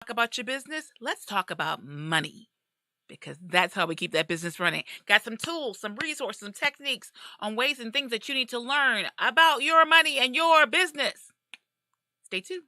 Talk about your business, let's talk about money because that's how we keep that business running. Got some tools, some resources, some techniques on ways and things that you need to learn about your money and your business. Stay tuned.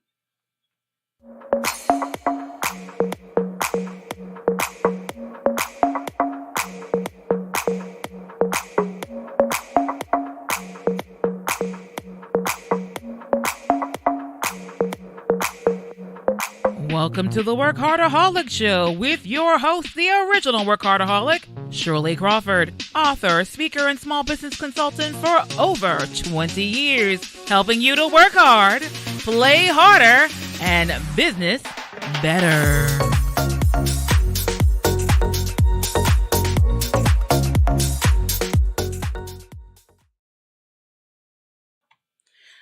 Welcome to the WorkHARDaholics Show with your host, the original WorkHARDaholic, Shirley Crawford, author, speaker, and small business consultant for over 20 years, helping you to work hard, play harder, and business better.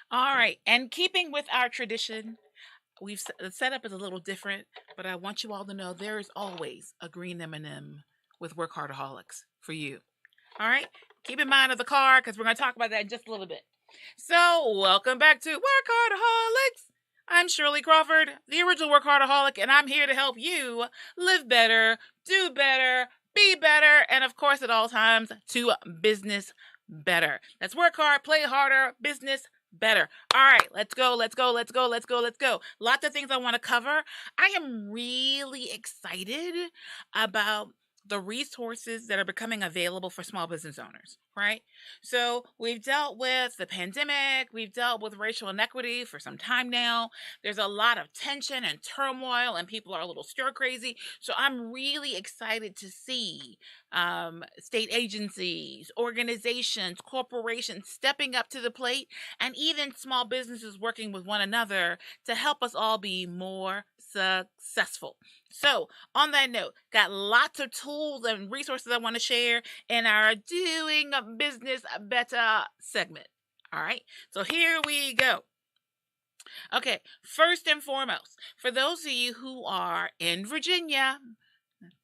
All right, and keeping with our tradition, the setup is a little different, but I want you all to know there is always a green M&M with WorkHARDaholics for you. All right, keep in mind of the car because we're going to talk about that in just a little bit. So, welcome back to WorkHARDaholics. I'm Shirley Crawford, the original WorkHARDaholic, and I'm here to help you live better, do better, be better, and of course, at all times, to business better. That's work hard, play harder, business better. All right, let's go. Lots of things I want to cover. I am really excited about the resources that are becoming available for small business owners, right? So we've dealt with the pandemic, we've dealt with racial inequity for some time now. There's a lot of tension and turmoil, and people are a little stir crazy. So I'm really excited to see state agencies, organizations, corporations stepping up to the plate, and even small businesses working with one another to help us all be more successful. So, on that note, got lots of tools and resources I want to share in our Doing Business Better segment. All right, so here we go. Okay, first and foremost, for those of you who are in Virginia,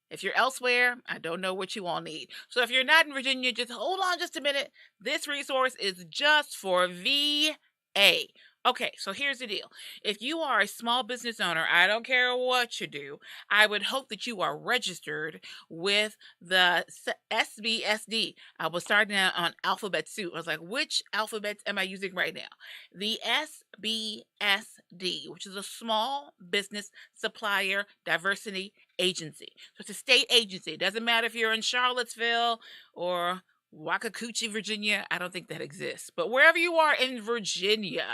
if you're elsewhere, I don't know what you all need. So if you're not in Virginia, just hold on just a minute. This resource is just for VA. Okay, so here's the deal. If you are a small business owner, I don't care what you do, I would hope that you are registered with the SBSD. I was starting out on alphabet soup. I was like, which alphabets am I using right now? The SBSD, which is a Small Business Supplier Diversity Agency. So it's a state agency. It doesn't matter if you're in Charlottesville or Wacacoochee, Virginia. I don't think that exists. But wherever you are in Virginia,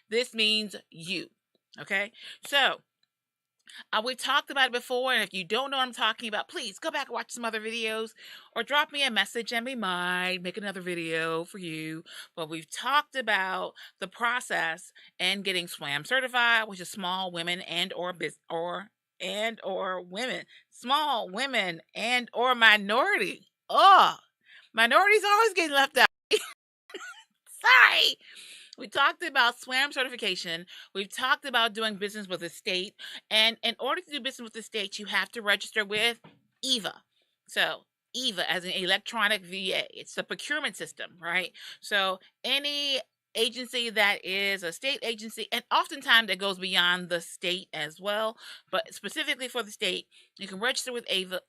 this means you. Okay? So, we've talked about it before, and if you don't know what I'm talking about, please go back and watch some other videos or drop me a message and we might make another video for you. But we've talked about the process and getting SWAM certified, which is small women and or women, small women and or minority. Minorities always getting left out. Sorry. We talked about SWAM certification. We've talked about doing business with the state. And in order to do business with the state, you have to register with EVA. So EVA as an electronic VA. It's a procurement system, right? So any agency that is a state agency, and oftentimes it goes beyond the state as well, but specifically for the state, you can register with EVA.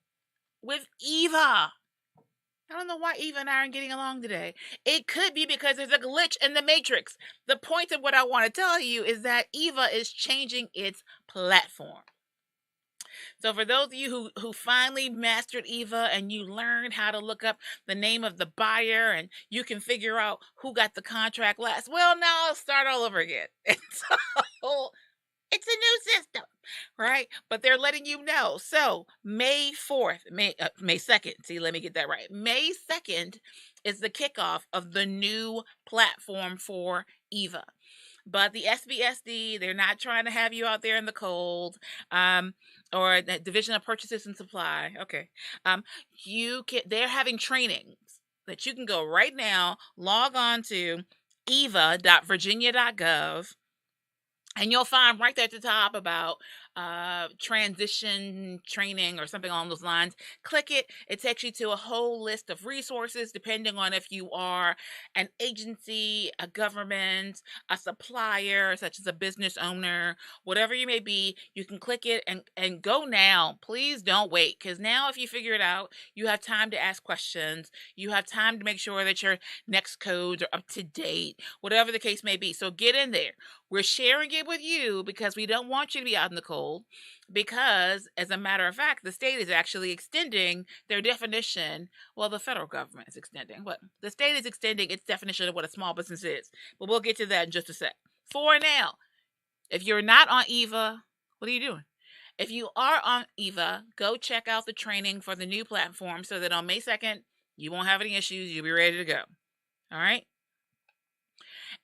I don't know why Eva and I aren't getting along today. It could be because there's a glitch in the matrix. The point of what I want to tell you is that Eva is changing its platform. So for those of you who finally mastered Eva and you learned how to look up the name of the buyer and you can figure out who got the contract last, well, now I'll start all over again. And so it's a new system, right? But they're letting you know. So May 4th, May 2nd, see, let me get that right. May 2nd is the kickoff of the new platform for EVA. But the SBSD, they're not trying to have you out there in the cold, or the Division of Purchases and Supply. Okay. They're having trainings that you can go right now, log on to eva.virginia.gov. And you'll find right there at the top about transition training or something along those lines. Click it. It takes you to a whole list of resources depending on if you are an agency, a government, a supplier, such as a business owner, whatever you may be. You can click it and go now. Please don't wait, because now if you figure it out, you have time to ask questions. You have time to make sure that your next codes are up to date, whatever the case may be. So get in there. We're sharing it with you because we don't want you to be out in the cold, because as a matter of fact, the state is actually extending their definition. Well, the federal government is extending, but the state is extending its definition of what a small business is. But we'll get to that in just a sec. For now, if you're not on EVA, what are you doing? If you are on EVA, go check out the training for the new platform so that on May 2nd, you won't have any issues. You'll be ready to go. All right?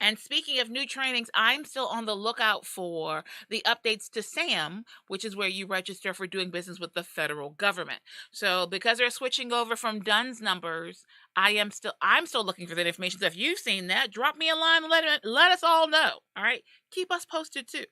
And speaking of new trainings, I'm still on the lookout for the updates to SAM, which is where you register for doing business with the federal government. So because they're switching over from DUNS numbers, I'm still looking for that information. So if you've seen that, drop me a line and let us all know. All right? Keep us posted too.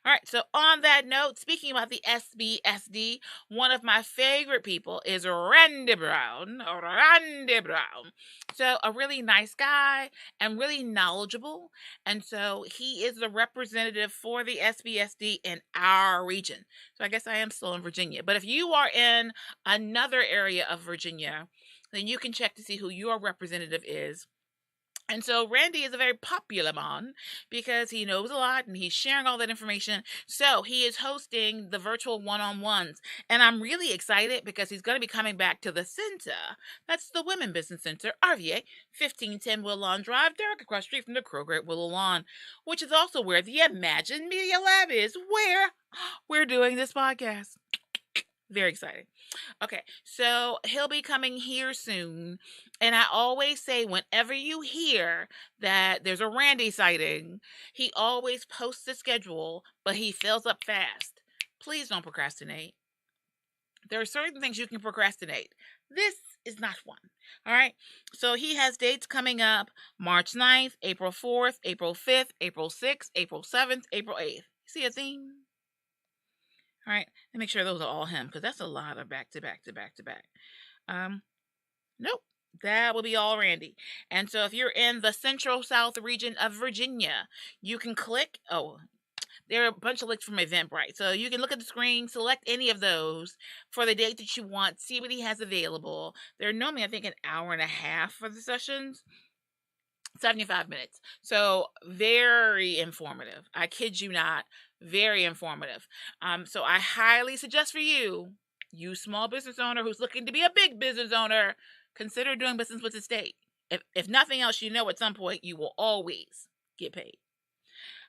All right, so on that note, speaking about the SBSD, one of my favorite people is Randy Brown. Randy Brown. So a really nice guy and really knowledgeable. And so he is the representative for the SBSD in our region. So I guess I am still in Virginia. But if you are in another area of Virginia, then you can check to see who your representative is. And so Randy is a very popular man because he knows a lot and he's sharing all that information. So he is hosting the virtual one-on-ones. And I'm really excited because he's going to be coming back to the center. That's the Women Business Center, RVA, 1510 Willow Lawn Drive, direct across the street from the Kroger at Willow Lawn, which is also where the Imagine Media Lab is, where we're doing this podcast. Very exciting. Okay, so he'll be coming here soon. And I always say, whenever you hear that there's a Randy sighting, he always posts the schedule, but he fills up fast. Please don't procrastinate. There are certain things you can procrastinate. This is not one. All right. So he has dates coming up March 9th, April 4th, April 5th, April 6th, April 7th, April 8th. See a theme? All right, let me make sure those are all him, because that's a lot of back to back to back to back. Nope, that will be all Randy. And so if you're in the Central South region of Virginia, you can click. Oh, there are a bunch of links from Eventbrite. So you can look at the screen, select any of those for the date that you want, see what he has available. They're normally, I think, an hour and a half for the sessions. 75 minutes. So very informative. I kid you not. Very informative. So I highly suggest for you small business owner who's looking to be a big business owner, consider doing business with the state. If nothing else, at some point you will always get paid.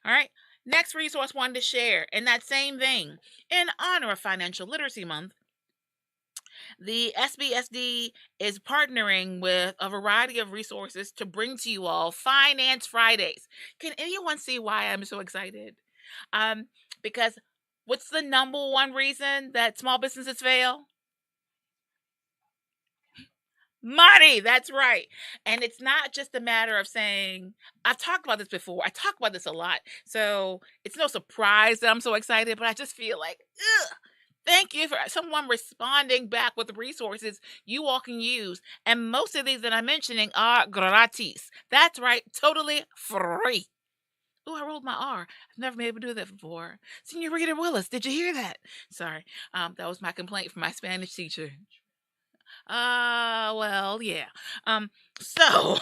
All right. Next resource wanted to share in that same vein, in honor of Financial Literacy Month, the SBSD is partnering with a variety of resources to bring to you all Finance Fridays. Can anyone see why I'm so excited? Because what's the number one reason that small businesses fail? Money, that's right. And it's not just a matter of saying, I've talked about this before. I talk about this a lot. So it's no surprise that I'm so excited, but I just feel like, thank you for someone responding back with resources you all can use. And most of these that I'm mentioning are gratis. That's right, totally free. Oh, I rolled my R. I've never been able to do that before. Senorita Willis, did you hear that? Sorry. That was my complaint from my Spanish teacher. Well, yeah. So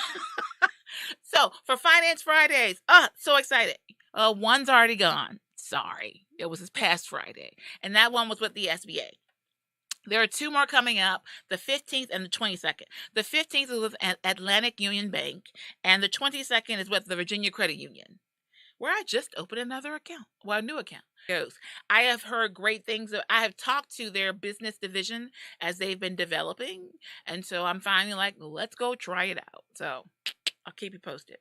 for Finance Fridays, so excited. One's already gone. Sorry. It was this past Friday. And that one was with the SBA. There are two more coming up, the 15th and the 22nd. The 15th is with Atlantic Union Bank, and the 22nd is with the Virginia Credit Union, where I just opened another account. Well, a new account. I have heard great things. I have talked to their business division as they've been developing. And so I'm finally like, let's go try it out. So I'll keep you posted.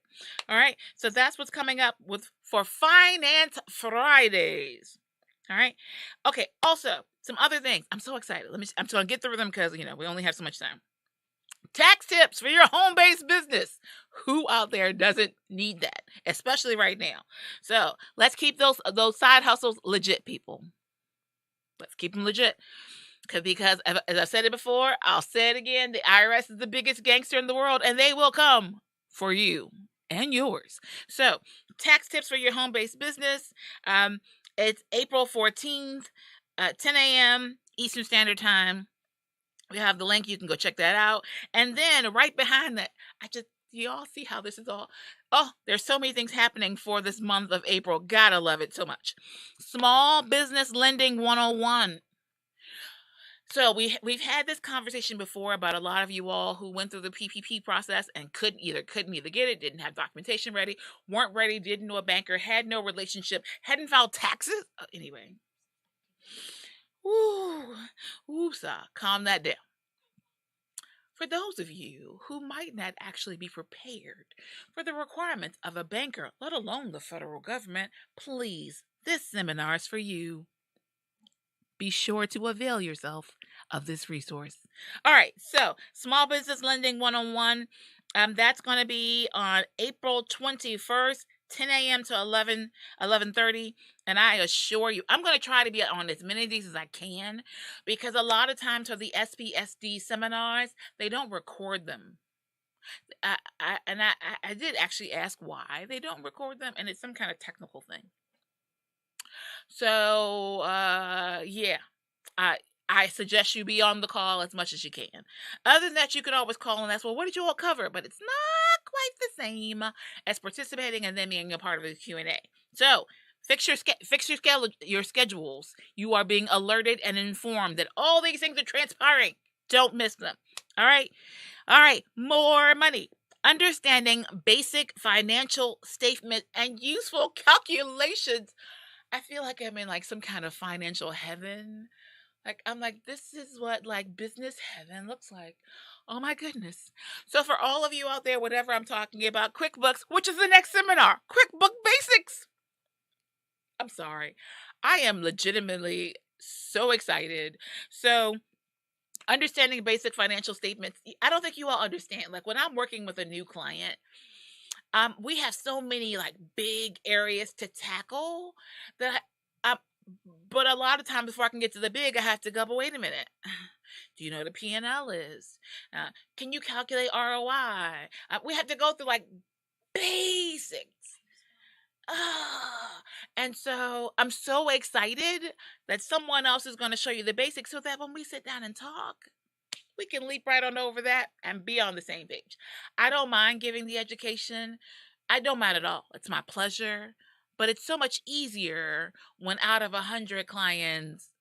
All right. So that's what's coming up for Finance Fridays. All right. Okay. Also, some other things. I'm so excited. I'm just going to get through them because, we only have so much time. Tax tips for your home-based business. Who out there doesn't need that, especially right now? So let's keep those side hustles legit, people. Keep them legit. Because as I said it before, I'll say it again. The IRS is the biggest gangster in the world, and they will come for you and yours. So, tax tips for your home-based business. It's April 14th, 10 a.m. Eastern Standard Time. We have the link. You can go check that out. And then right behind that, you all see how this is all. Oh, there's so many things happening for this month of April. Gotta love it so much. Small Business Lending 101. So we've had this conversation before about a lot of you all who went through the PPP process and couldn't either get it, didn't have documentation ready, weren't ready, didn't know a banker, had no relationship, hadn't filed taxes. Anyway, calm that down. For those of you who might not actually be prepared for the requirements of a banker, let alone the federal government, please, this seminar is for you. Be sure to avail yourself of this resource. All right, so Small Business Lending 101, that's going to be on April 21st, 10 a.m. to 11:30. And I assure you, I'm going to try to be on as many of these as I can, because a lot of times for the SBSD seminars, they don't record them. I did actually ask why they don't record them, and it's some kind of technical thing. So, yeah, I suggest you be on the call as much as you can. Other than that, you can always call and ask, well, what did you all cover? But it's not quite the same as participating and then being a part of the Q&A. So, fix your schedules. You are being alerted and informed that all these things are transpiring. Don't miss them. All right. More money. Understanding basic financial statement and useful calculations. I feel like I'm in like some kind of financial heaven. I'm like, this is what like business heaven looks like. Oh my goodness. So for all of you out there, whatever I'm talking about, QuickBooks, which is the next seminar, QuickBook Basics. I'm sorry. I am legitimately so excited. So understanding basic financial statements. I don't think you all understand. Like when I'm working with a new client, we have so many like big areas to tackle that but a lot of times before I can get to the big, I have to go, but wait a minute. Do you know what a P&L is? Can you calculate ROI? We have to go through like basics. And so I'm so excited that someone else is going to show you the basics so that when we sit down and talk, we can leap right on over that and be on the same page. I don't mind giving the education. I don't mind at all. It's my pleasure. But it's so much easier when out of 100 clients,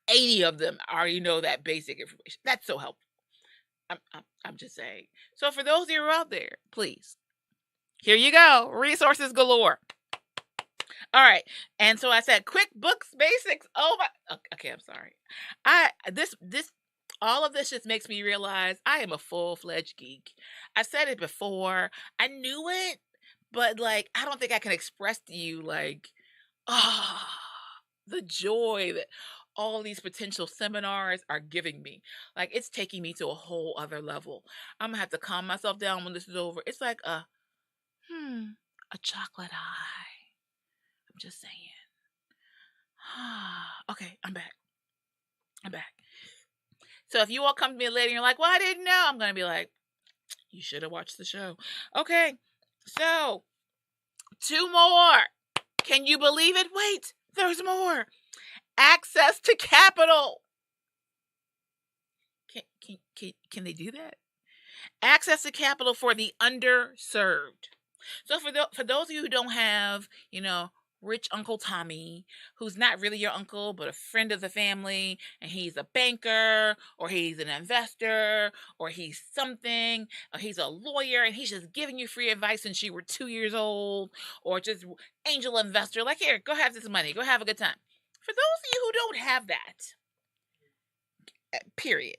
80 of them already know that basic information. That's so helpful. I'm just saying. So for those of you out there, please, here you go. Resources galore. All right. And so I said QuickBooks Basics. Oh my. Okay, I'm sorry. All of this just makes me realize I am a full-fledged geek. I said it before. I knew it, but like I don't think I can express to you like the joy that all these potential seminars are giving me. Like it's taking me to a whole other level. I'm gonna have to calm myself down when this is over. It's like a chocolate high. I'm just saying. Okay, I'm back. So if you all come to me later and you're like, well, I didn't know, I'm going to be like, you should have watched the show. Okay, so 2 more. Can you believe it? Wait, there's more. Access to capital. Can they do that? Access to capital for the underserved. So for those of you who don't have, rich Uncle Tommy, who's not really your uncle, but a friend of the family, and he's a banker, or he's an investor, or he's something, or he's a lawyer, and he's just giving you free advice since you were 2 years old, or just angel investor, like, here, go have this money, go have a good time. For those of you who don't have that, period.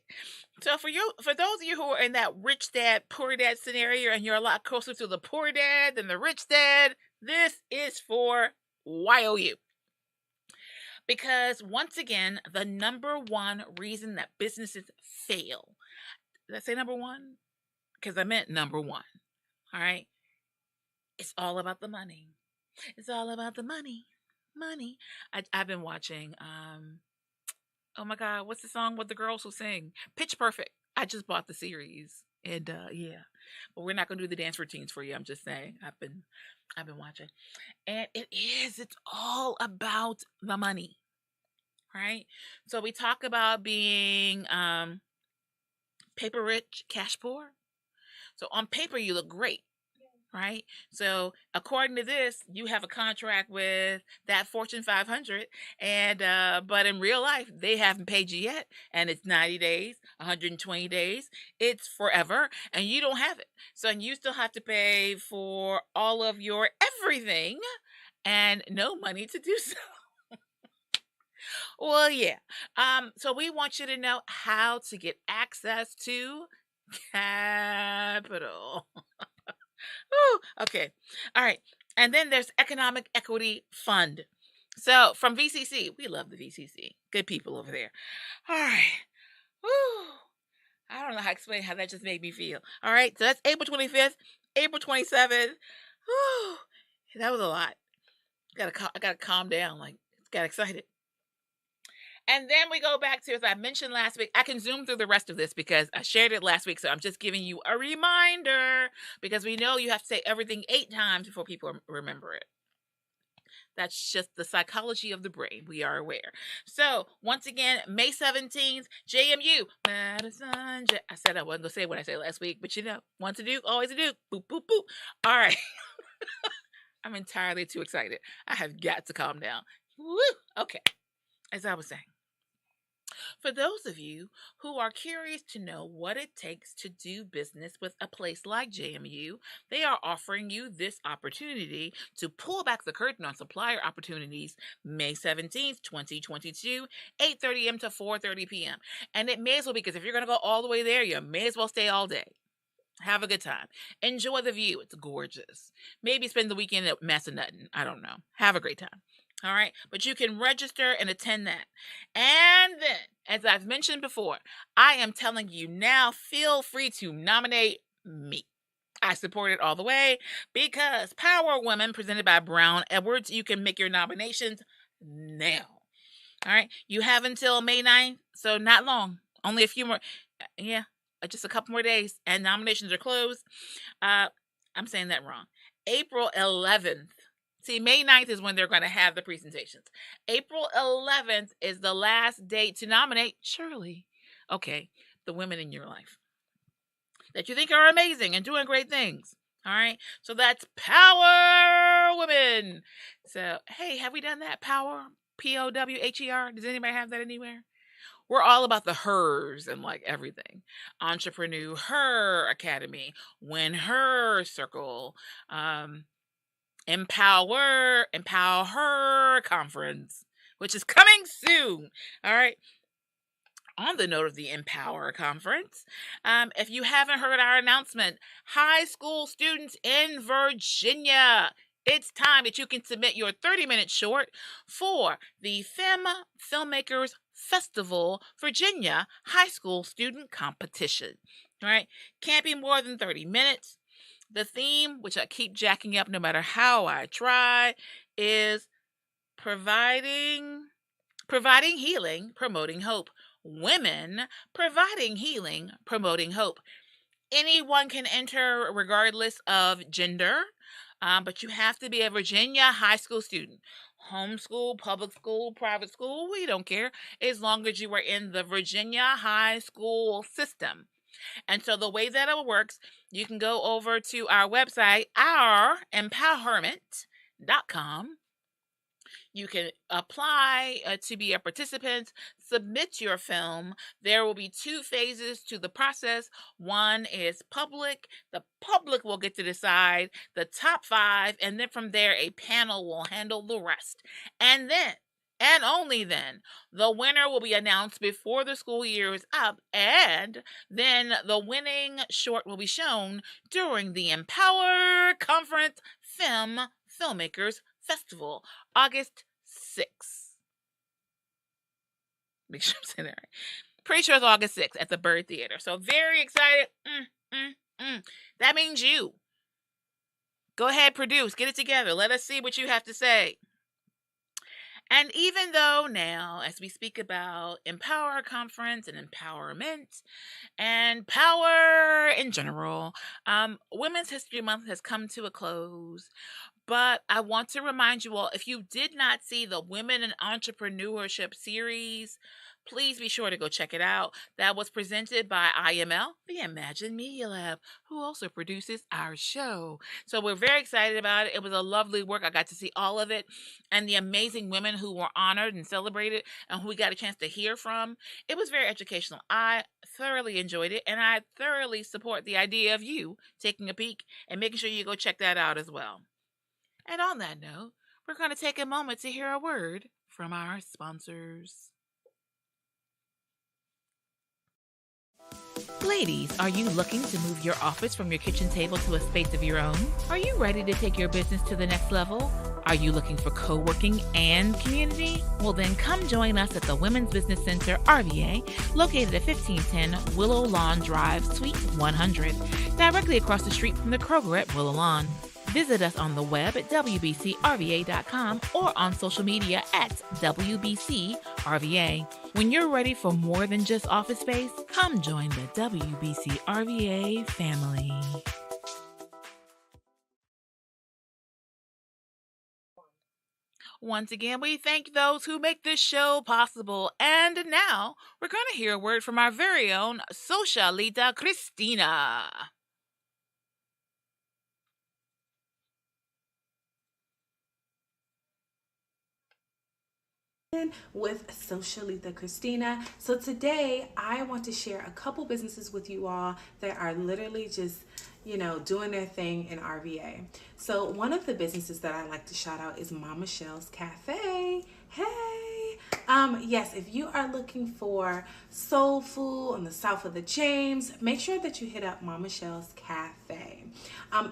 So for those of you who are in that rich dad, poor dad scenario, and you're a lot closer to the poor dad than the rich dad, this is for YOU. Because once again, the number one reason that businesses fail, did I say number one? Because I meant number one. All right. It's all about the money. It's all about the money. Money. I've been watching Oh my God, what's the song with the girls who sing? Pitch Perfect. I just bought the series, and yeah, but we're not gonna do the dance routines for you. I'm just saying. I've been watching, and it's all about the money, right? So we talk about being paper rich, cash poor. So on paper, you look great, right? So according to this, you have a contract with that Fortune 500, and but in real life, they haven't paid you yet, and it's 90 days, 120 days, it's forever, and you don't have it. So and you still have to pay for all of your everything, and no money to do so. Well, yeah. So we want you to know how to get access to capital. Woo, okay. All right. And then there's Economic Equity Fund. So from VCC, we love the VCC. Good people over there. All right. Woo. I don't know how to explain how that just made me feel. All right. So that's April 25th, April 27th. Woo. That was a lot. I gotta calm down. Like, got excited. And then we go back to, as I mentioned last week, I can zoom through the rest of this because I shared it last week. So I'm just giving you a reminder because we know you have to say everything 8 times before people remember it. That's just the psychology of the brain. We are aware. So once again, May 17th, JMU Madison. I said I wasn't going to say what I said last week, but you know, once a Duke, always a Duke. Boop, boop, boop. All right. I'm entirely too excited. I have got to calm down. Woo! Okay. As I was saying. For those of you who are curious to know what it takes to do business with a place like JMU, they are offering you this opportunity to pull back the curtain on supplier opportunities May 17th, 2022, 8:30 a.m. to 4:30 p.m. And it may as well, because if you're going to go all the way there, you may as well stay all day. Have a good time. Enjoy the view. It's gorgeous. Maybe spend the weekend at Massanutten. I don't know. Have a great time. All right. But you can register and attend that. And then, as I've mentioned before, I am telling you now, feel free to nominate me. I support it all the way because Power Women presented by Brown Edwards. You can make your nominations now. All right. You have until May 9th. So not long. Only a few more. Yeah. Just a couple more days and nominations are closed. I'm saying that wrong. April 11th. See, May 9th is when they're going to have the presentations. April 11th is the last date to nominate Shirley. Okay, the women in your life that you think are amazing and doing great things. All right, so that's Power Women. So, hey, have we done that? Power, Powher. Does anybody have that anywhere? We're all about the hers and like everything. Entrepreneur Her Academy, Win Her Circle, Empower Her Conference, which is coming soon. All right. On the note of the Empower Conference, if you haven't heard our announcement, high school students in Virginia, it's time that you can submit your 30-minute short for the Filmmakers Festival Virginia High School Student Competition. All right. Can't be more than 30 minutes. The theme, which I keep jacking up no matter how I try, is providing healing, promoting hope. Women providing healing, promoting hope. Anyone can enter regardless of gender, but you have to be a Virginia high school student. Homeschool, public school, private school, we don't care, as long as you are in the Virginia high school system. And so the way that it works, you can go over to our website, ourempowerment.com. You can apply to be a participant, submit your film. There will be 2 phases to the process. One is public. The public will get to decide the top 5, and then from there, a panel will handle the rest. And then, and only then, the winner will be announced before the school year is up, and then the winning short will be shown during the Empower Conference Filmmakers Festival, August 6th. Make sure I'm saying that right. Pretty sure it's August 6th at the Bird Theater. So very excited. That means you. Go ahead, produce. Get it together. Let us see what you have to say. And even though now, as we speak about Empower Conference and empowerment and power in general, Women's History Month has come to a close. But I want to remind you all, if you did not see the Women in Entrepreneurship series, please be sure to go check it out. That was presented by IML, the Imagine Media Lab, who also produces our show. So we're very excited about it. It was a lovely work. I got to see all of it and the amazing women who were honored and celebrated and who we got a chance to hear from. It was very educational. I thoroughly enjoyed it, and I thoroughly support the idea of you taking a peek and making sure you go check that out as well. And on that note, we're going to take a moment to hear a word from our sponsors. Ladies, are you looking to move your office from your kitchen table to a space of your own? Are you ready to take your business to the next level? Are you looking for co-working and community? Well, then come join us at the Women's Business Center, RVA, located at 1510 Willow Lawn Drive, Suite 100, directly across the street from the Kroger at Willow Lawn. Visit us on the web at wbcrva.com or on social media at WBCRVA. When you're ready for more than just office space, come join the WBCRVA family. Once again, we thank those who make this show possible. And now we're going to hear a word from our very own Socialita Cristina. With Socialita Cristina. So today I want to share a couple businesses with you all that are literally just, doing their thing in RVA. So one of the businesses that I like to shout out is Mama Shell's Cafe. Hey! Yes, if you are looking for soul food on the south of the James, make sure that you hit up Mama Shell's Cafe.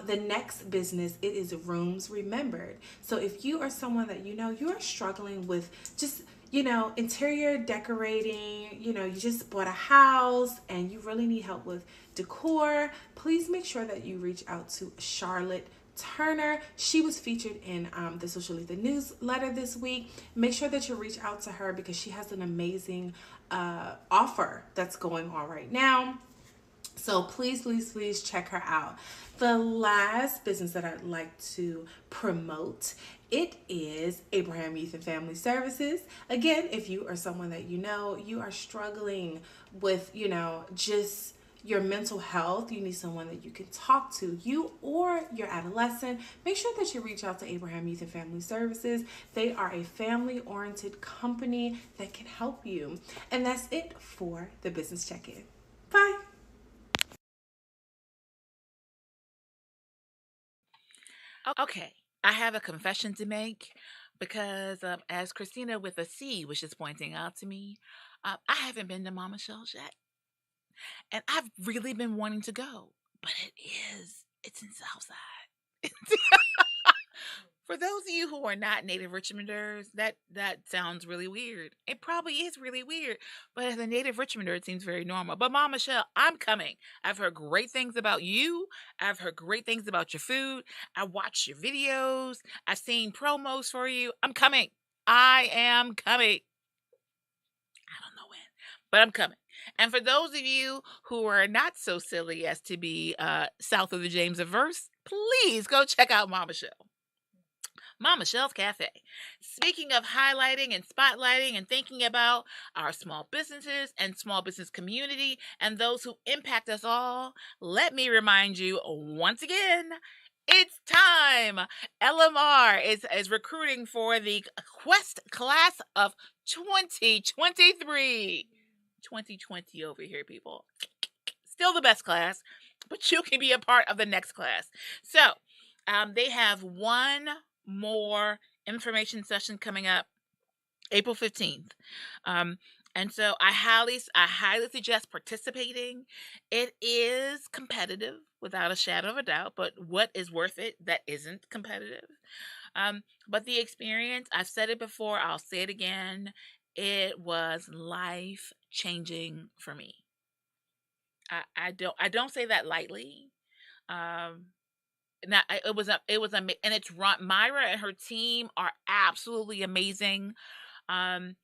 The next business, it is Rooms Remembered. So if you are someone that you are struggling with just interior decorating, you just bought a house and you really need help with decor, please make sure that you reach out to Charlotte Turner. She was featured in the Socialita newsletter this week. Make sure that you reach out to her because she has an amazing offer that's going on right now. So please check her out. The last business that I'd like to promote, it is Abraham Youth and Family Services. Again, if you are someone that you are struggling with, just your mental health, you need someone that you can talk to, you or your adolescent, make sure that you reach out to Abraham Youth and Family Services. They are a family-oriented company that can help you. And that's it for the Business Check-In. Bye. Okay, I have a confession to make because as Christina with a C was just pointing out to me, I haven't been to Mama Shell's yet. And I've really been wanting to go, but it's in Southside. For those of you who are not native Richmonders, that sounds really weird. It probably is really weird, but as a native Richmonder, it seems very normal. But Mama Shell, I'm coming. I've heard great things about you. I've heard great things about your food. I watched your videos. I've seen promos for you. I'm coming. I am coming. I don't know when, but I'm coming. And for those of you who are not so silly as to be south of the James Verse, please go check out Mama Shell. Mama Shell's Cafe. Speaking of highlighting and spotlighting and thinking about our small businesses and small business community and those who impact us all, let me remind you once again, it's time. LMR is recruiting for the Quest class of 2023. 2020 over here, people. Still the best class, but you can be a part of the next class. So they have one more information session coming up April 15th. And so I highly suggest participating. It is competitive without a shadow of a doubt, but what is worth it that isn't competitive? But the experience, I've said it before, I'll say it again, it was life changing for me. I don't say that lightly. it was and it's run. Myra and her team are absolutely amazing. Um,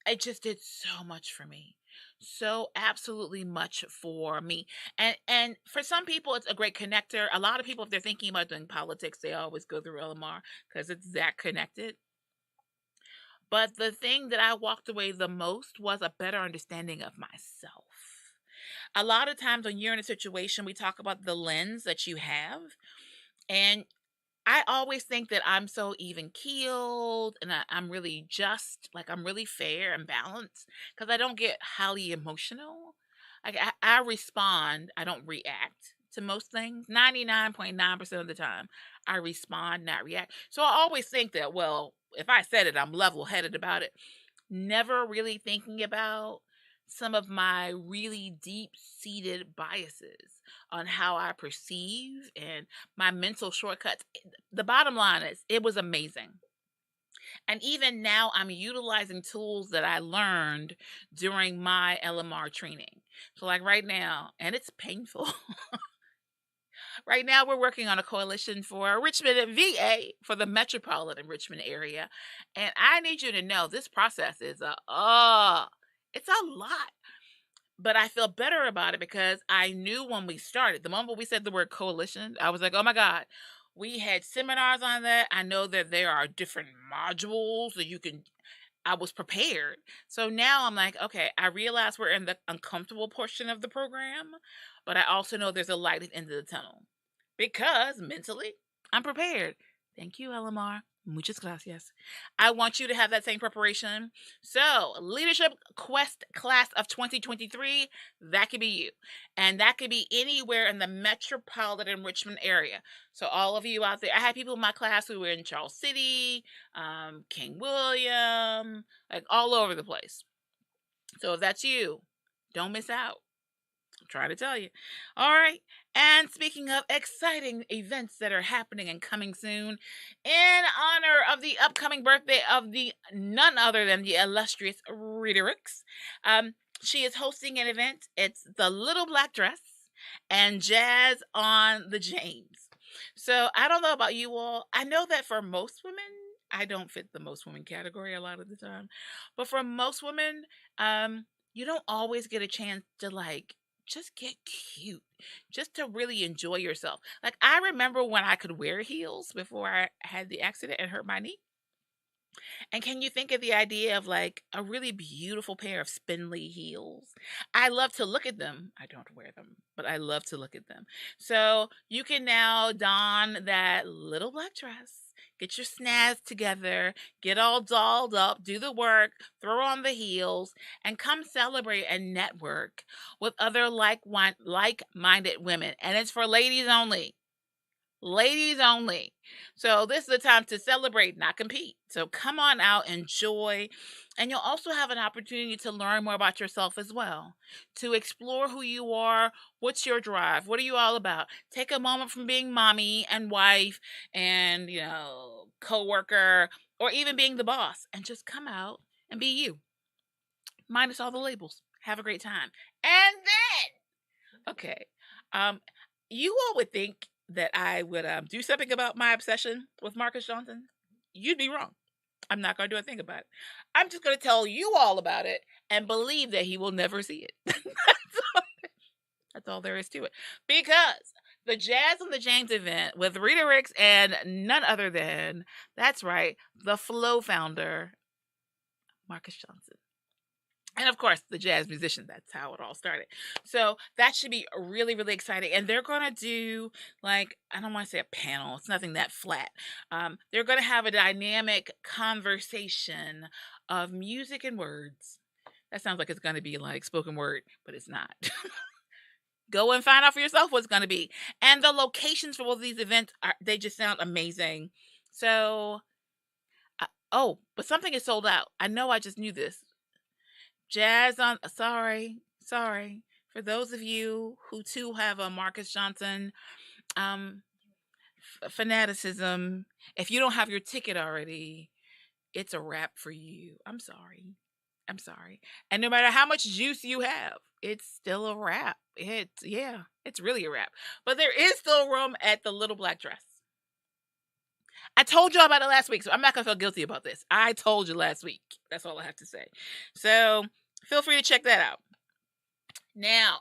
it just did so much for me. So absolutely much for me. And for some people it's a great connector. A lot of people, if they're thinking about doing politics, they always go through LMR because it's that connected. But the thing that I walked away the most was a better understanding of myself. A lot of times when you're in a situation, we talk about the lens that you have. And I always think that I'm so even keeled and I'm really just, like I'm really fair and balanced because I don't get highly emotional. Like I respond, I don't react to most things. 99.9% of the time, I respond, not react. So I always think that, well, if I said it, I'm level headed about it. Never really thinking about some of my really deep seated biases on how I perceive and my mental shortcuts. The bottom line is, it was amazing. And even now, I'm utilizing tools that I learned during my LMR training. So, like right now, and it's painful. Right now, we're working on a coalition for Richmond and VA for the metropolitan Richmond area. And I need you to know this process is it's a lot. But I feel better about it because I knew when we started, the moment we said the word coalition, I was like, oh my God. We had seminars on that. I know that there are different modules that you can, I was prepared. So now I'm like, okay, I realize we're in the uncomfortable portion of the program, but I also know there's a light at the end of the tunnel because mentally I'm prepared. Thank you, LMR. Muchas gracias. I want you to have that same preparation. So, Leadership Quest Class of 2023, that could be you. And that could be anywhere in the metropolitan Richmond area. So, all of you out there, I had people in my class who were in Charles City, King William, like all over the place. So, if that's you, don't miss out. I'm trying to tell you. All right. And speaking of exciting events that are happening and coming soon, in honor of the upcoming birthday of the none other than the illustrious Rita Ricks, she is hosting an event. It's the Little Black Dress and Jazz on the James. So I don't know about you all. I know that for most women, I don't fit the most women category a lot of the time, but for most women, you don't always get a chance to like just get cute, just to really enjoy yourself. Like I remember when I could wear heels before I had the accident and hurt my knee. And can you think of the idea of like a really beautiful pair of spindly heels? I love to look at them. I don't wear them, but I love to look at them. So you can now don that little black dress. Get your snaz together, get all dolled up, do the work, throw on the heels, and come celebrate and network with other like-minded women. And it's for ladies only. Ladies only. So this is the time to celebrate, not compete. So come on out, enjoy, and you'll also have an opportunity to learn more about yourself as well, to explore who you are, what's your drive, what are you all about. Take a moment from being mommy and wife and, coworker, or even being the boss, and just come out and be you, minus all the labels. Have a great time. And then, okay, you all would think that I would do something about my obsession with Marcus Johnson. You'd be wrong. I'm not going to do a thing about it. I'm just going to tell you all about it and believe that he will never see it. That's all there is to it. Because the Jazz on the James event with Rita Ricks and none other than, that's right, the Flow founder, Marcus Johnson. And of course, the jazz musician, that's how it all started. So that should be really, really exciting. And they're going to do, like, I don't want to say a panel, it's nothing that flat. They're going to have a dynamic conversation of music and words. That sounds like it's going to be like spoken word, but it's not. Go and find out for yourself what's going to be. And the locations for both of these events, they just sound amazing. So, but something is sold out. I know I just knew this. Jazz on, sorry. For those of you who too have a Marcus Johnson fanaticism, if you don't have your ticket already, it's a wrap for you. I'm sorry. And no matter how much juice you have, it's still a wrap. It's really a wrap. But there is still room at the Little Black Dress. I told you about it last week, so I'm not going to feel guilty about this. I told you last week. That's all I have to say. So feel free to check that out. Now,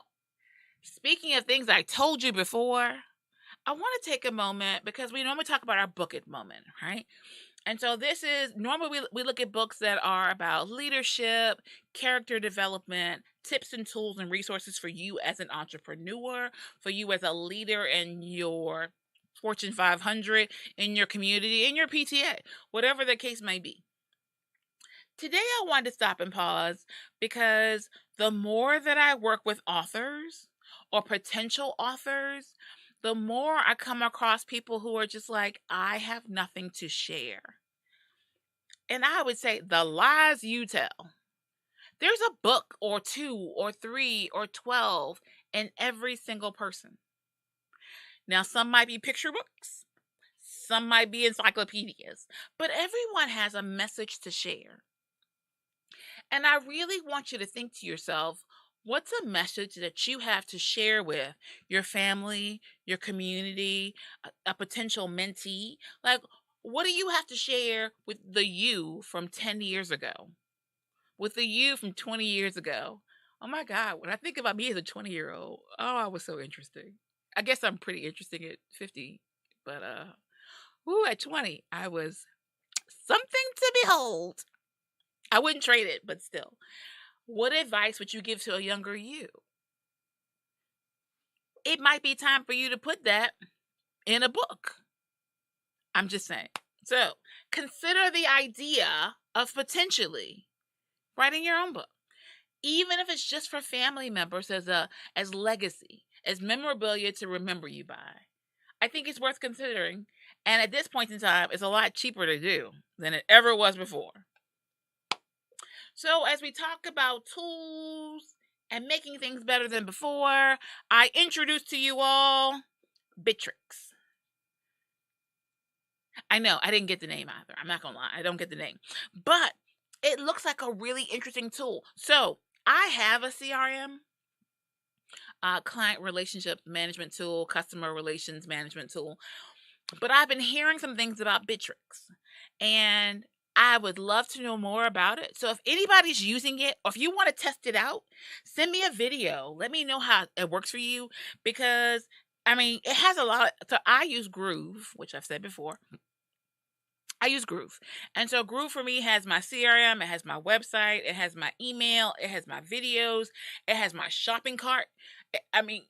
speaking of things I told you before, I want to take a moment because we normally talk about our book it moment, right? And so this is normally we look at books that are about leadership, character development, tips and tools and resources for you as an entrepreneur, for you as a leader in your Fortune 500, in your community, in your PTA, whatever the case may be. Today I wanted to stop and pause because the more that I work with authors or potential authors, the more I come across people who are just like, I have nothing to share. And I would say the lies you tell. There's a book or 2 or 3 or 12 in every single person. Now, some might be picture books, some might be encyclopedias, but everyone has a message to share. And I really want you to think to yourself, what's a message that you have to share with your family, your community, a potential mentee? Like, what do you have to share with the you from 10 years ago? With the you from 20 years ago? Oh my God, when I think about me as a 20-year-old, oh, I was so interesting. I guess I'm pretty interesting at 50, but at 20, I was something to behold. I wouldn't trade it, but still. What advice would you give to a younger you? It might be time for you to put that in a book. I'm just saying. So consider the idea of potentially writing your own book, even if it's just for family members as legacy, as memorabilia to remember you by. I think it's worth considering. And at this point in time, it's a lot cheaper to do than it ever was before. So as we talk about tools and making things better than before, I introduce to you all Bitrix. I know, I didn't get the name either. I'm not going to lie. I don't get the name. But it looks like a really interesting tool. So I have a CRM, client relationship management tool, customer relations management tool. But I've been hearing some things about Bitrix. And I would love to know more about it. So if anybody's using it, or if you want to test it out, send me a video. Let me know how it works for you. Because, I mean, it has a lot. So I use Groove, which I've said before. I use Groove. And so Groove for me has my CRM, it has my website, it has my email, it has my videos, it has my shopping cart. I mean,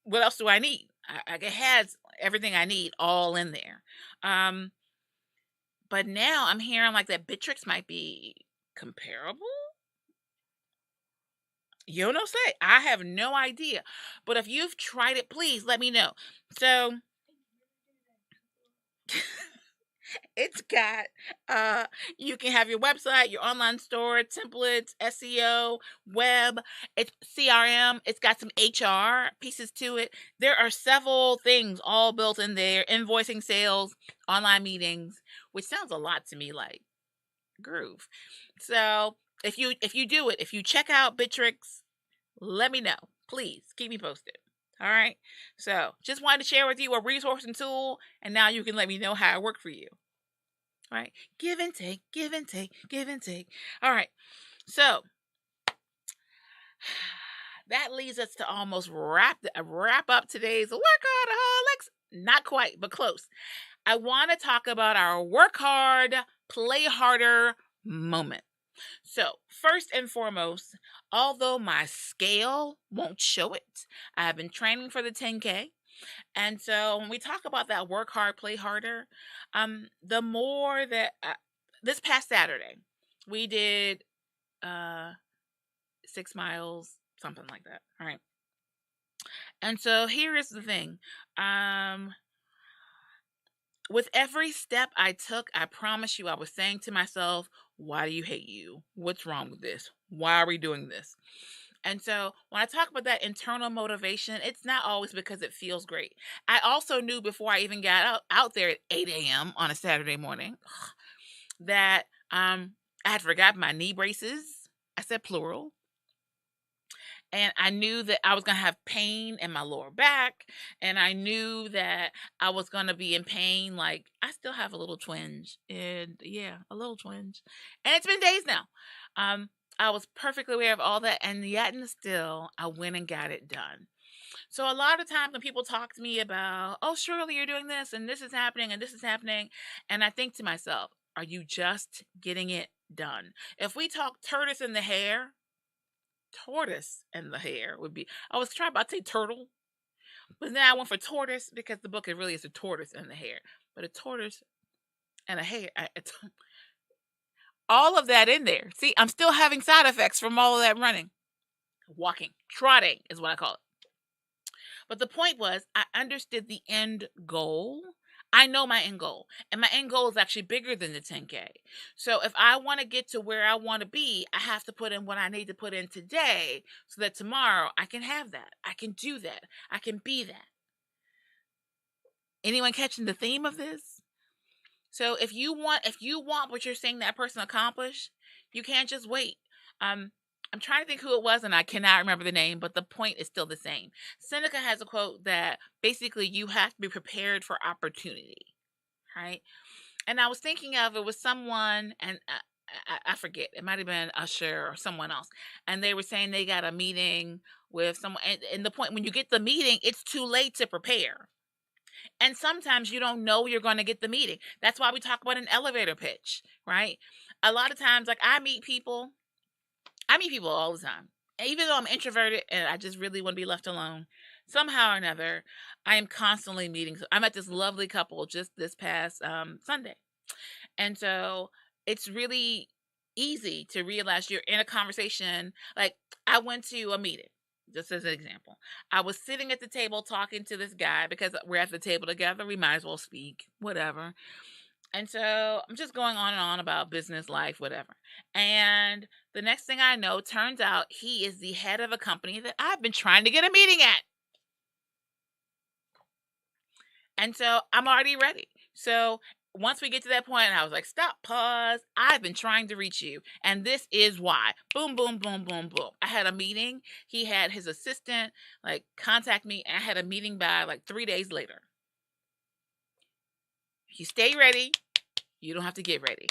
what else do I need? It has everything I need all in there. But now I'm hearing like that Bitrix might be comparable. You don't say. I have no idea. But if you've tried it, please let me know. So it's got you can have your website, your online store, templates, SEO, web, it's CRM, it's got some HR pieces to it. There are several things all built in there, invoicing, sales, online meetings, which sounds a lot to me like Groove. So if you do it, if you check out Bitrix, let me know. Please keep me posted. All right. So just wanted to share with you a resource and tool, and now you can let me know how it worked for you. All right. Give and take, give and take, give and take. All right. So that leads us to almost wrap up today's Workaholics. Not quite, but close. I want to talk about our work hard, play harder moment. So first and foremost, although my scale won't show it, I have been training for the 10K. And so when we talk about that work hard, play harder, the more that this past Saturday, we did 6 miles, something like that. All right. And so here is the thing. With every step I took, I promise you, I was saying to myself, why do you hate you? What's wrong with this? Why are we doing this? And so when I talk about that internal motivation, it's not always because it feels great. I also knew before I even got out there at 8 a.m. on a Saturday morning that I had forgotten my knee braces. I said plural. And I knew that I was going to have pain in my lower back, and I knew that I was going to be in pain. Like, I still have a little twinge, and yeah, a little twinge. And it's been days now. I was perfectly aware of all that, and yet and still, I went and got it done. So a lot of times when people talk to me about, oh, Shirley, you're doing this, and this is happening, and this is happening, and I think to myself, are you just getting it done? If we talk tortoise in the hair would be, I was trying about to say turtle, but then I went for tortoise because the book, it really is a tortoise in the hair, but a tortoise and a hair, all of that in there. See, I'm still having side effects from all of that running, walking, trotting is what I call it. But the point was, I understood the end goal. I know my end goal, and my end goal is actually bigger than the 10K. So if I want to get to where I want to be, I have to put in what I need to put in today so that tomorrow I can have that. I can do that. I can be that. Anyone catching the theme of this? So if you want what you're saying that person accomplish, you can't just wait. I'm trying to think who it was, and I cannot remember the name, but the point is still the same. Seneca has a quote that basically you have to be prepared for opportunity, right? And I was thinking of, it was someone, and I forget, it might have been Usher or someone else, and they were saying they got a meeting with someone, and the point, when you get the meeting, it's too late to prepare. And sometimes you don't know you're going to get the meeting. That's why we talk about an elevator pitch, right? A lot of times, like, I meet people all the time. And even though I'm introverted and I just really want to be left alone, somehow or another, I am constantly meeting. I met this lovely couple just this past Sunday. And so it's really easy to realize you're in a conversation. Like, I went to a meeting, just as an example. I was sitting at the table talking to this guy because we're at the table together. We might as well speak, whatever. And so I'm just going on and on about business, life, whatever. And the next thing I know, turns out he is the head of a company that I've been trying to get a meeting at. And so I'm already ready. So once we get to that point, I was like, stop, pause. I've been trying to reach you, and this is why. Boom, boom, boom, boom, boom. I had a meeting. He had his assistant contact me, and I had a meeting by 3 days later. If you stay ready, you don't have to get ready.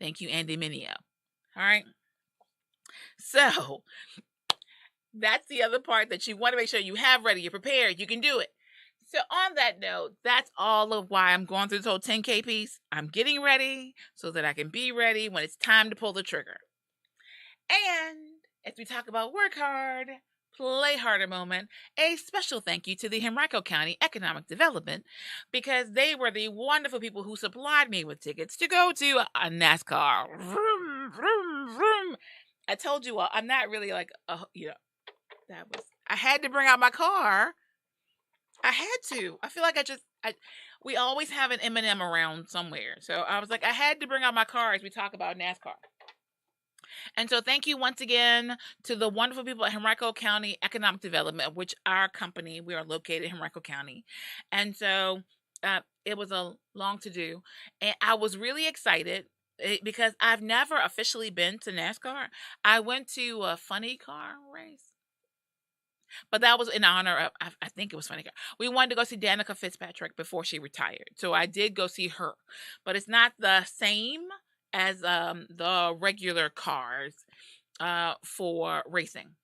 Thank you, Andy Mineo. All right. So that's the other part that you want to make sure you have ready. You're prepared. You can do it. So on that note, that's all of why I'm going through this whole 10K piece. I'm getting ready so that I can be ready when it's time to pull the trigger. And as we talk about work hard, play harder moment, a special thank you to the Henrico County Economic Development, because they were the wonderful people who supplied me with tickets to go to a NASCAR. Vroom, vroom, vroom. I told you all, I'm not really I had to bring out my car. I had to. I feel like we always have an M&M around somewhere. So I was like, I had to bring out my car as we talk about NASCAR. And so thank you once again to the wonderful people at Henrico County Economic Development, of which our company, we are located in Henrico County. And so it was a long to do. And I was really excited because I've never officially been to NASCAR. I went to a funny car race. But that was in honor of, I think it was funny. We wanted to go see Danica Fitzpatrick before she retired. So I did go see her. But it's not the same as the regular cars for racing.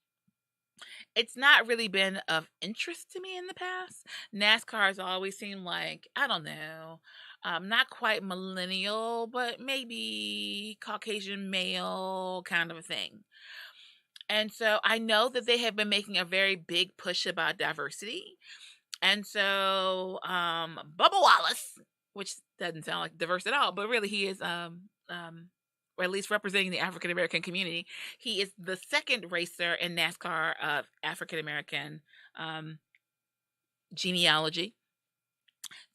It's not really been of interest to me in the past. NASCAR has always seemed like, I don't know, not quite millennial, but maybe Caucasian male kind of a thing. And so I know that they have been making a very big push about diversity. And so Bubba Wallace, which doesn't sound like diverse at all, but really he is, or at least representing the African American community. He is the second racer in NASCAR of African American genealogy.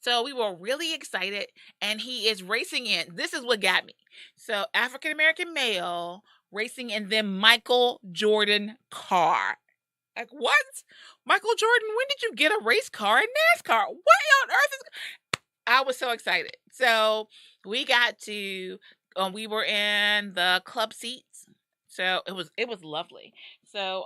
So we were really excited, and he is racing in. This is what got me. So African American male racing in the Michael Jordan car. Like, what? Michael Jordan, when did you get a race car in NASCAR? What on earth is... I was so excited. So we got to, we were in the club seats. So it was lovely. So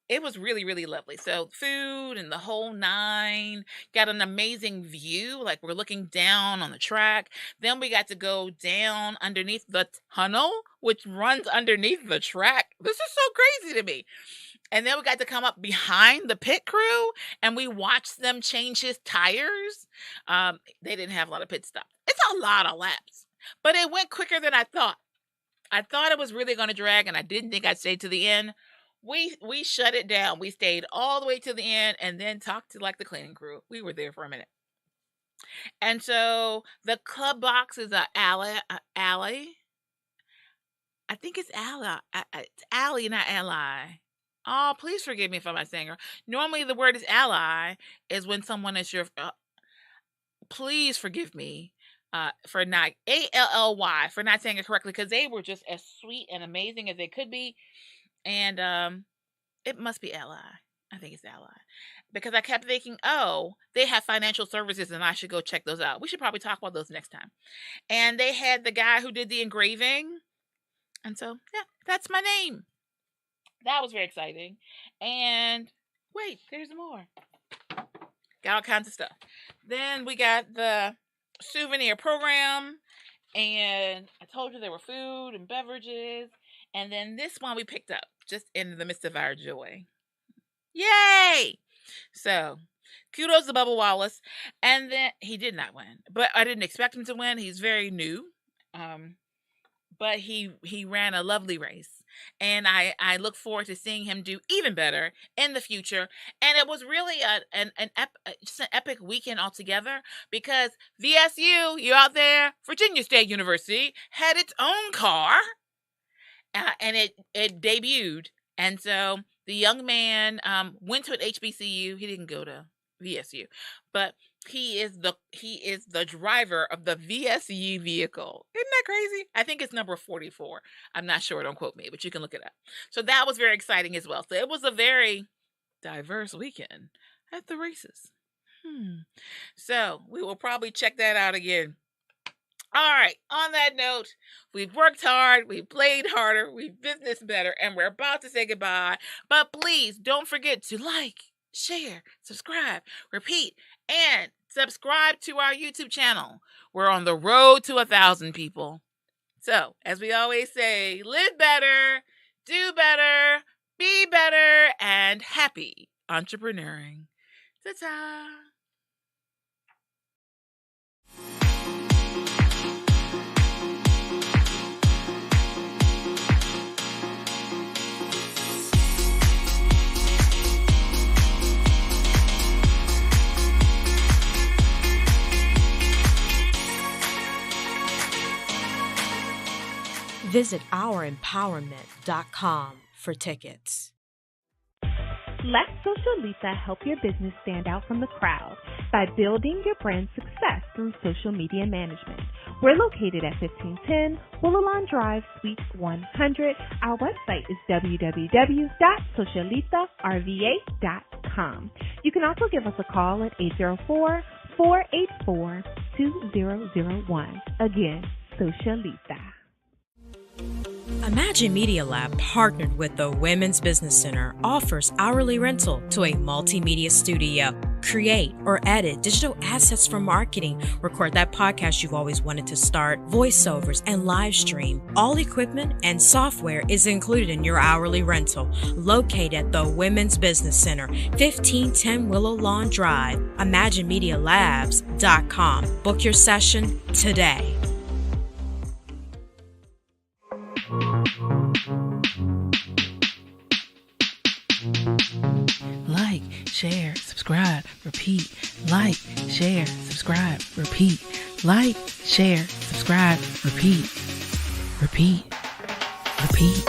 it was really, really lovely. So food and the whole nine, got an amazing view. Like we're looking down on the track. Then we got to go down underneath the tunnel, which runs underneath the track. This is so crazy to me. And then we got to come up behind the pit crew and we watched them change his tires. They didn't have a lot of pit stops. It's a lot of laps, but it went quicker than I thought. I thought it was really going to drag and I didn't think I'd stay to the end. We shut it down. We stayed all the way to the end and then talked to like the cleaning crew. We were there for a minute. And so the club box is a alley. I think it's alley. It's alley, not ally. Oh, please forgive me if I'm not saying her. Normally the word is ally is when someone is your, please forgive me for not, ALLY, for not saying it correctly, because they were just as sweet and amazing as they could be. And it must be ally. I think it's ally. Because I kept thinking, oh, they have financial services and I should go check those out. We should probably talk about those next time. And they had the guy who did the engraving. And so, yeah, that's my name. That was very exciting. And wait, there's more. Got all kinds of stuff. Then we got the souvenir program. And I told you there were food and beverages. And then this one we picked up just in the midst of our joy. Yay! So, kudos to Bubba Wallace. And then he did not win. But I didn't expect him to win. He's very new. But he ran a lovely race. And I look forward to seeing him do even better in the future. And it was really just an epic weekend altogether because VSU, you out there, Virginia State University, had its own car. And it debuted. And so the young man went to an HBCU. He didn't go to VSU. But he is the driver of the VSU vehicle. Isn't that crazy? I think it's number 44. I'm not sure. Don't quote me, but you can look it up. So that was very exciting as well. So it was a very diverse weekend at the races. So we will probably check that out again. All right. On that note, we've worked hard, we've played harder, we've business better, and we're about to say goodbye. But please don't forget to like, share, subscribe, repeat, and subscribe to our YouTube channel. We're on the road to 1,000 people. So, as we always say, live better, do better, be better, and happy entrepreneuring. Ta-ta! Visit ourimpowerment.com for tickets. Let Socialita help your business stand out from the crowd by building your brand success through social media management. We're located at 1510 Woollalon Drive, Suite 100. Our website is www.socialitarva.com. You can also give us a call at 804-484-2001. Again, Socialita. Imagine Media Lab, partnered with the Women's Business Center, offers hourly rental to a multimedia studio. Create or edit digital assets for marketing, record that podcast you've always wanted to start, voiceovers, and live stream. All equipment and software is included in your hourly rental. Located at the Women's Business Center, 1510 Willow Lawn Drive, ImagineMediaLabs.com. Book your session today. Like, share, subscribe, repeat. Like, share, subscribe, repeat. Like, share, subscribe, repeat. Repeat. Repeat.